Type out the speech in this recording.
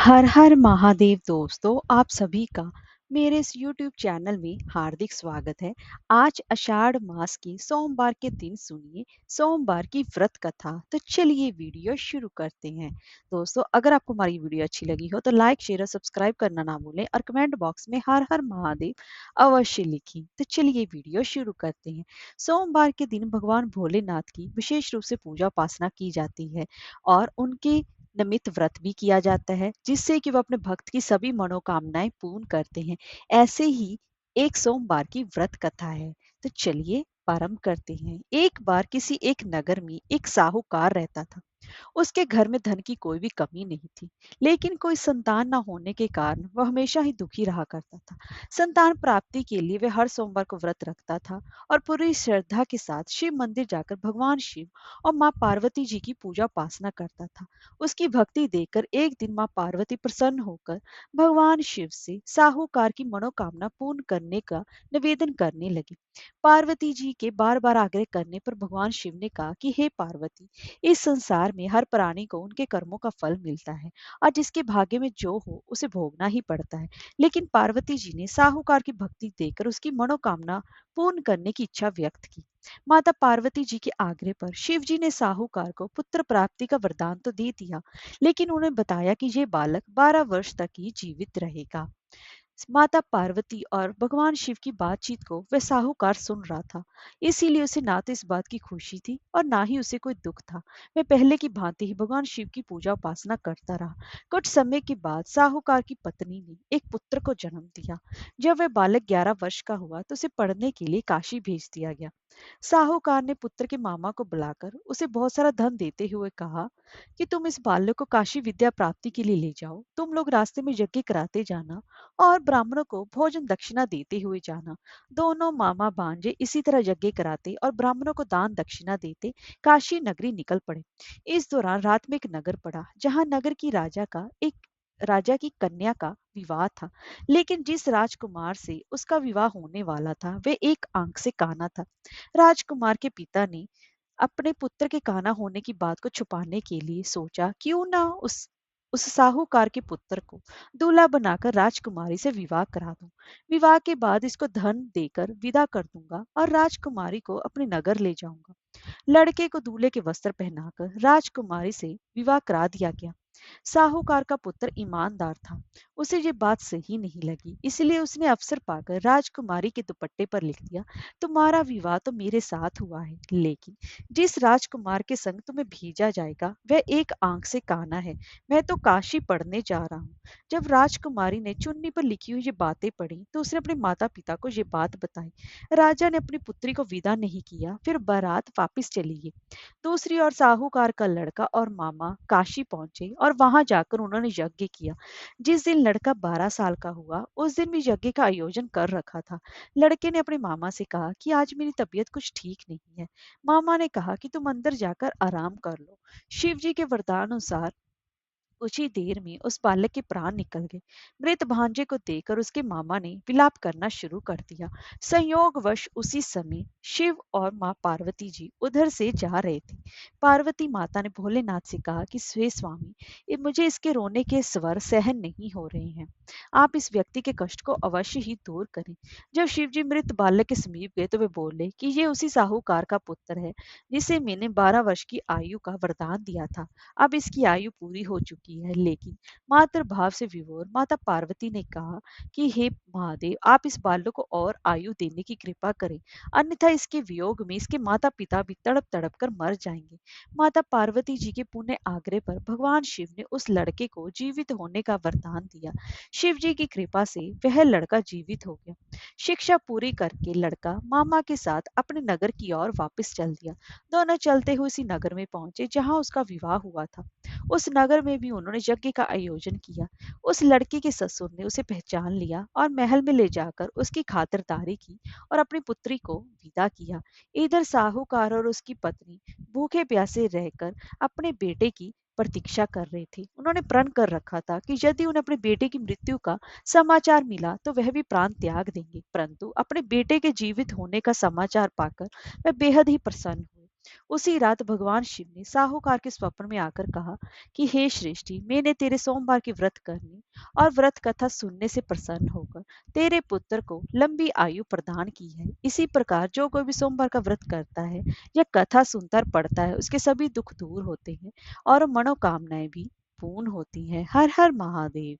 हर हर महादेव दोस्तों, आप सभी का मेरे इस YouTube चैनल में हार्दिक स्वागत है। आज आषाढ़ मास की सोमवार के दिन सुनिए सोमवार की व्रत कथा। तो चलिए वीडियो शुरू करते हैं। दोस्तों, अगर आपको हमारी वीडियो अच्छी लगी हो तो लाइक शेयर और सब्सक्राइब करना ना भूलें और कमेंट बॉक्स में हर हर महादेव अवश्य लिखें। तो चलिए वीडियो शुरू करते हैं। सोमवार के दिन भगवान भोलेनाथ की विशेष रूप से पूजा उपासना की जाती है और उनके निमित्त व्रत भी किया जाता है, जिससे कि वो अपने भक्त की सभी मनोकामनाएं पूर्ण करते हैं। ऐसे ही एक सोमवार की व्रत कथा है। तो चलिए प्रारंभ करते हैं। एक बार किसी एक नगर में एक साहूकार रहता था। उसके घर में धन की कोई भी कमी नहीं थी, लेकिन कोई संतान न होने के कारण वह हमेशा ही दुखी रहा करता था। संतान प्राप्ति के लिए वह हर सोमवार को व्रत रखता था और पूरी श्रद्धा के साथ शिव मंदिर जाकर भगवान शिव और माँ पार्वती जी की पूजा उपासना करता था। उसकी भक्ति देखकर एक दिन माँ पार्वती प्रसन्न होकर भगवान शिव से साहूकार की मनोकामना पूर्ण करने का निवेदन करने लगी। पार्वती जी के बार बार आग्रह करने पर भगवान शिव ने कहा कि हे पार्वती, इस संसार में हर प्राणी को उनके कर्मों का फल मिलता है और जिसके भाग्य में जो हो उसे भोगना ही पड़ता है। लेकिन पार्वती जी ने साहूकार की भक्ति देकर उसकी मनोकामना पूर्ण करने की इच्छा व्यक्त की। माता पार्वती जी के आग्रह पर शिव जी ने साहूकार को पुत्र प्राप्ति का वरदान तो दे दिया, लेकिन उन्हें बताया कि ये बालक 12 वर्ष तक ही जीवित रहेगा। माता पार्वती और भगवान शिव की बातचीत को वह साहूकार सुन रहा था। इसीलिए उसे ना तो इस बात की खुशी थी और ना ही उसे कोई दुख था। वह पहले की भांति ही भगवान शिव की पूजा उपासना करता रहा। कुछ समय के बाद साहूकार की पत्नी ने एक पुत्र को जन्म दिया। जब वह बालक 11 वर्ष का हुआ तो उसे पढ़ने के लिए काशी भेज दिया गया। साहूकार ने पुत्र के मामा को बुलाकर उसे बहुत सारा धन देते हुए कहा कि तुम इस बालक को काशी विद्या प्राप्ति के लिए ले जाओ। तुम लोग रास्ते में यज्ञ कराते जाना और ब्राह्मणों को भोजन दक्षिणा देते हुए जाना। दोनों मामा भांजे इसी तरह यज्ञ कराते और ब्राह्मणों को दान दक्षिणा देते काशी नगरी निकल पड़े। इस दौरान रात में एक नगर पड़ा, जहां नगर की राजा की कन्या का विवाह था। लेकिन जिस राजकुमार से उसका विवाह होने वाला था वह एक आंख से काना था। राजकुमार के पिता ने अपने पुत्र के काना होने की बात को छुपाने के लिए सोचा, क्यों ना उस साहूकार के पुत्र को दूल्हा बनाकर राजकुमारी से विवाह करा दूं। विवाह के बाद इसको धन देकर विदा कर दूंगा और राजकुमारी को अपने नगर ले जाऊंगा। लड़के को दूल्हे के वस्त्र पहनाकर राजकुमारी से विवाह करा दिया गया। साहूकार का पुत्र ईमानदार था। उसे ये बात सही नहीं लगी, इसलिए उसने अवसर पाकर राजकुमारी के दुपट्टे पर लिख दिया, तुम्हारा विवाह तो मेरे साथ हुआ है, लेकिन जिस राजकुमार के संग तुम्हें भेजा जाएगा वह एक आंख से काना है। मैं तो काशी पढ़ने जा रहा हूँ। जब राजकुमारी ने चुन्नी पर लिखी हुई ये बातें पढ़ी तो उसने अपने माता पिता को ये बात बताई। राजा ने अपनी पुत्री को विदा नहीं किया, फिर बारात वापिस चली गई। दूसरी ओर साहूकार का लड़का और मामा काशी पहुंचे और वहां जाकर उन्होंने यज्ञ किया। जिस दिन लड़का 12 साल का हुआ उस दिन भी यज्ञ का आयोजन कर रखा था। लड़के ने अपने मामा से कहा कि आज मेरी तबीयत कुछ ठीक नहीं है। मामा ने कहा कि तुम अंदर जाकर आराम कर लो। शिव जी के वरदान अनुसार कुछ ही देर में उस बालक के प्राण निकल गए। मृत भांजे को देखकर उसके मामा ने विलाप करना शुरू कर दिया। संयोगवश उसी समय शिव और माँ पार्वती जी उधर से जा रहे थे। पार्वती माता ने भोलेनाथ से कहा कि स्वे स्वामी, मुझे इसके रोने के स्वर सहन नहीं हो रहे हैं। आप इस व्यक्ति के कष्ट को अवश्य ही दूर करें। जब शिव जी मृत बालक के समीप गए तो वे बोले कि ये उसी साहूकार का पुत्र है जिसे मैंने 12 वर्ष की आयु का वरदान दिया था। अब इसकी आयु पूरी हो चुकी है, लेकिन मातृभाव से विभोर माता पार्वती ने कहा कि हे महादेव, आप इस बालक को और आयु देने की कृपा करें, अन्यथा इसके वियोग में इसके माता पिता भी तड़प तड़प कर मर जाएंगे। माता पार्वती जी के पुण्य आग्रह पर भगवान शिव ने उस लड़के को जीवित होने का वरदान दिया। शिव जी की कृपा से वह लड़का जीवित हो गया। शिक्षा पूरी करके लड़का मामा के साथ अपने नगर की ओर वापस चल दिया। दोनों चलते हुए उसी नगर में पहुंचे जहां उसका विवाह हुआ था। उस नगर में भी उन्होंने यज्ञ का आयोजन किया। उस लड़के के ससुर ने उसे पहचान लिया और महल में ले जाकर उसकी खातिरदारी की और अपनी पुत्री को विदा किया। इधर साहूकार और उसकी पत्नी भूखे प्यासे रहकर अपने बेटे की प्रतीक्षा कर रहे थे। उन्होंने प्रण कर रखा था कि यदि उन्हें अपने बेटे की मृत्यु का समाचार मिला तो वह भी प्राण त्याग देंगे, परंतु अपने बेटे के जीवित होने का समाचार पाकर वह बेहद ही प्रसन्न हुए। उसी रात भगवान शिव ने साहूकार के स्वप्न में आकर कहा कि हे श्रेष्ठी, मैंने तेरे सोमवार की व्रत करने और व्रत कथा सुनने से प्रसन्न होकर तेरे पुत्र को लंबी आयु प्रदान की है। इसी प्रकार जो कोई भी सोमवार का व्रत करता है या कथा सुनकर पढ़ता है, उसके सभी दुख दूर होते हैं और मनोकामनाएं भी पूर्ण होती हैं। हर हर महादेव।